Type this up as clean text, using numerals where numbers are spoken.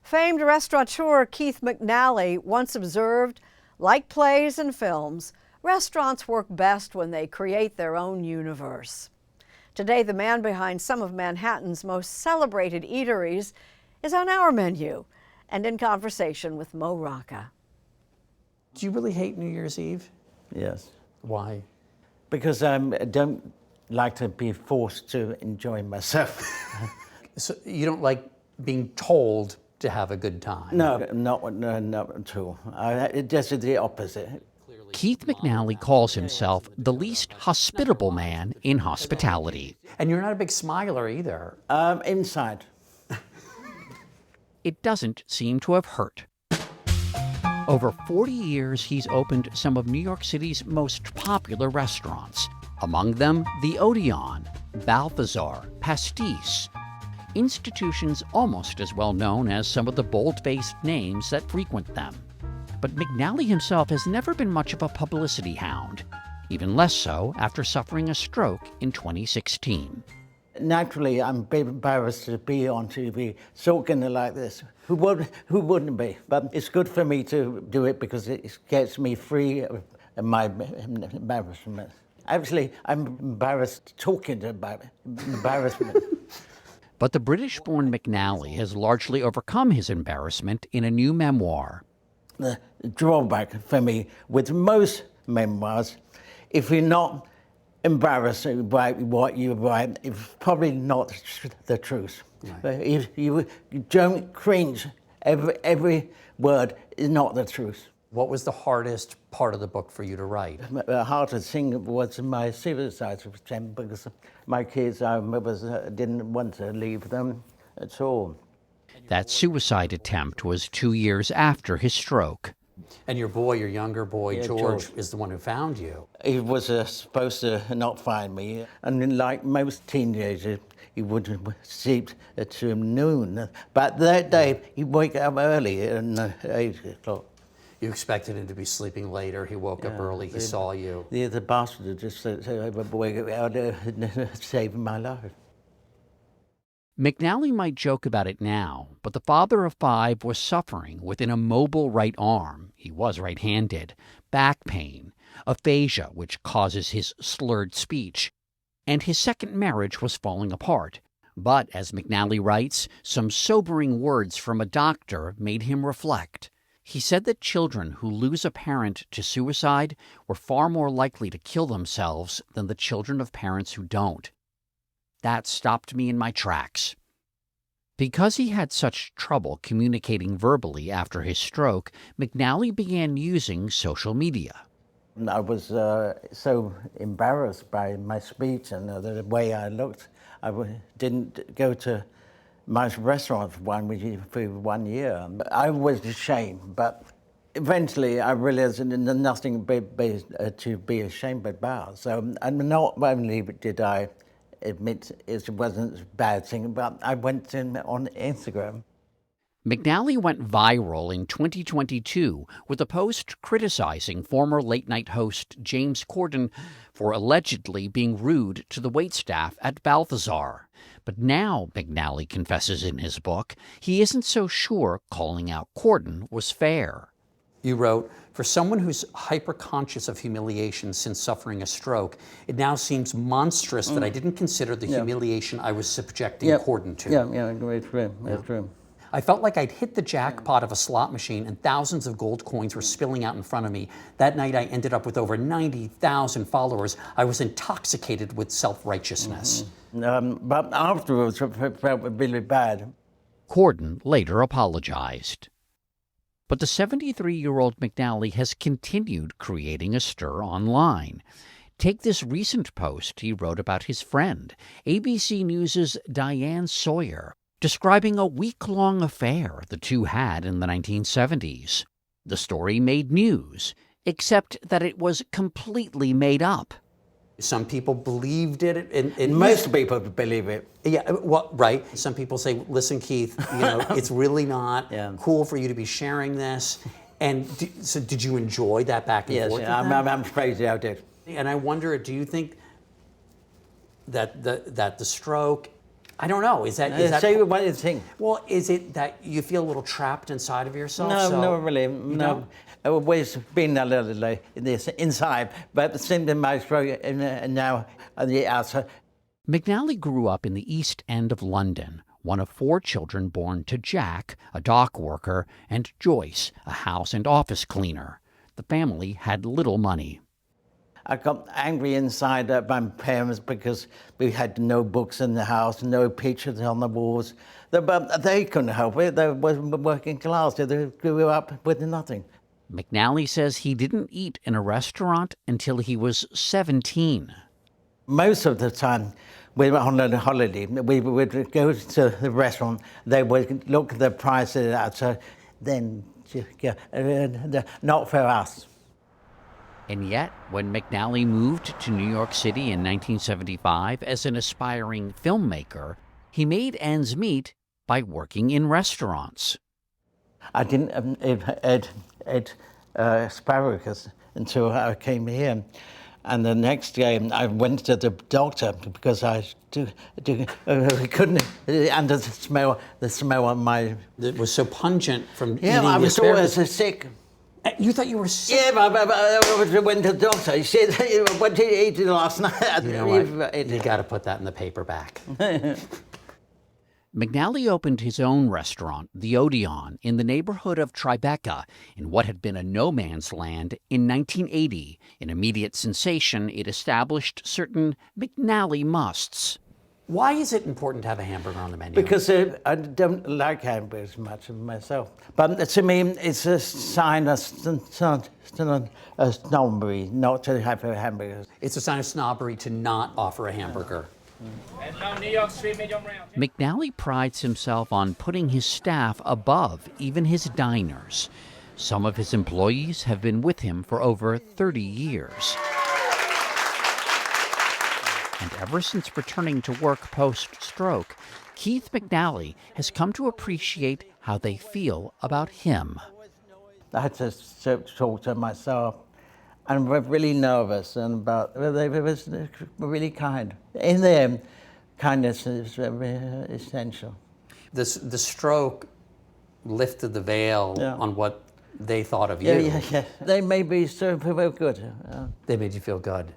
Famed restaurateur Keith McNally once observed, like plays and films, restaurants work best when they create their own universe. Today, the man behind some of Manhattan's most celebrated eateries is on our menu and in conversation with Mo Rocca. Do you really hate New Year's Eve? Yes. Why? Because I don't like to be forced to enjoy myself. So you don't like being told to have a good time? No, not at all. It's just the opposite. Keith McNally calls himself the least hospitable man in hospitality. And you're not a big smiler either. Inside. It doesn't seem to have hurt. Over 40 years, he's opened some of New York City's most popular restaurants. Among them, the Odeon, Balthazar, Pastis. Institutions almost as well known as some of the bold-faced names that frequent them. But McNally himself has never been much of a publicity hound, even less so after suffering a stroke in 2016. Naturally, I'm a bit embarrassed to be on TV talking like this. Who wouldn't be? But it's good for me to do it because it gets me free of my embarrassment. Actually, I'm embarrassed talking about embarrassment. But the British-born McNally has largely overcome his embarrassment in a new memoir. The drawback for me with most memoirs, if you're not embarrassed by what you write, it's probably not the truth. Right. But if you don't cringe, every word is not the truth. What was the hardest part of the book for you to write? The hardest thing was my suicide attempt because my kids, didn't want to leave them at all. That suicide attempt was 2 years after his stroke. And your younger boy, George, is the one who found you. He was supposed to not find me. And like most teenagers, he would sleep till noon. But that day, he'd wake up early at 8 o'clock. You expected him to be sleeping later. He woke up early. He saw you. The bastard just saved my life. McNally might joke about it now, but the father of 5 was suffering with an immobile right arm, he was right-handed, back pain, aphasia, which causes his slurred speech, and his second marriage was falling apart. But, as McNally writes, some sobering words from a doctor made him reflect. He said that children who lose a parent to suicide were far more likely to kill themselves than the children of parents who don't. That stopped me in my tracks. Because he had such trouble communicating verbally after his stroke, McNally began using social media. I was so embarrassed by my speech and the way I looked. I didn't go to my restaurant for 1 year. I was ashamed, but eventually I realized there's nothing to be ashamed about. So not only did I admit it wasn't a bad thing, but I went on Instagram. McNally went viral in 2022 with a post criticizing former late-night host James Corden for allegedly being rude to the waitstaff at Balthazar. But now, McNally confesses in his book, he isn't so sure calling out Corden was fair. You wrote, for someone who's hyper-conscious of humiliation since suffering a stroke, it now seems monstrous that I didn't consider the humiliation I was subjecting Corden to. It's true. It's true. I felt like I'd hit the jackpot of a slot machine and thousands of gold coins were spilling out in front of me. That night I ended up with over 90,000 followers. I was intoxicated with self-righteousness. But afterwards, I felt really bad. Corden later apologized. But the 73-year-old McNally has continued creating a stir online. Take this recent post he wrote about his friend, ABC News' Diane Sawyer, describing a week-long affair the two had in the 1970s. The story made news, except that it was completely made up. Some people believed it. Most people believe it. Yeah, well, right. Some people say, listen, Keith, it's really not cool for you to be sharing this. And so did you enjoy that back and forth? Yes, I'm crazy I did. And I wonder, do you think that the stroke I don't know. Is that Say what you think. well? Is it that you feel a little trapped inside of yourself? No, no, really, no. don't? I've always been a little like this inside, but the same in my throat and now on the outside. McNally grew up in the East End of London, one of 4 children born to Jack, a dock worker, and Joyce, a house and office cleaner. The family had little money. I got angry inside at my parents because we had no books in the house, no pictures on the walls. But they couldn't help it. They were working class. They grew up with nothing. McNally says he didn't eat in a restaurant until he was 17. Most of the time, we were on a holiday. We would go to the restaurant. They would look at the prices out. Then, not for us. And yet, when McNally moved to New York City in 1975 as an aspiring filmmaker, he made ends meet by working in restaurants. I didn't eat asparagus until I came here. And the next day, I went to the doctor because I couldn't under the smell of my. It was so pungent from eating Yeah, I the was asparagus. always sick. You thought you were sick? Yeah, but I went to the doctor. He said, "What did you eat last night?" You know what? You got to put that in the paperback. McNally opened his own restaurant, the Odeon, in the neighborhood of Tribeca, in what had been a no-man's land in 1980. An immediate sensation, it established certain McNally musts. Why is it important to have a hamburger on the menu? Because I don't like hamburgers much myself. But to me, it's a sign of snobbery not to have a hamburger. It's a sign of snobbery to not offer a hamburger. New York Street medium rare. McNally prides himself on putting his staff above even his diners. Some of his employees have been with him for over 30 years. And ever since returning to work post-stroke, Keith McNally has come to appreciate how they feel about him. I had to talk to myself. I'm really nervous, and they were really kind. In them, kindness is very essential. The stroke lifted the veil on what they thought of you. Yeah. They made me so feel good. They made you feel good.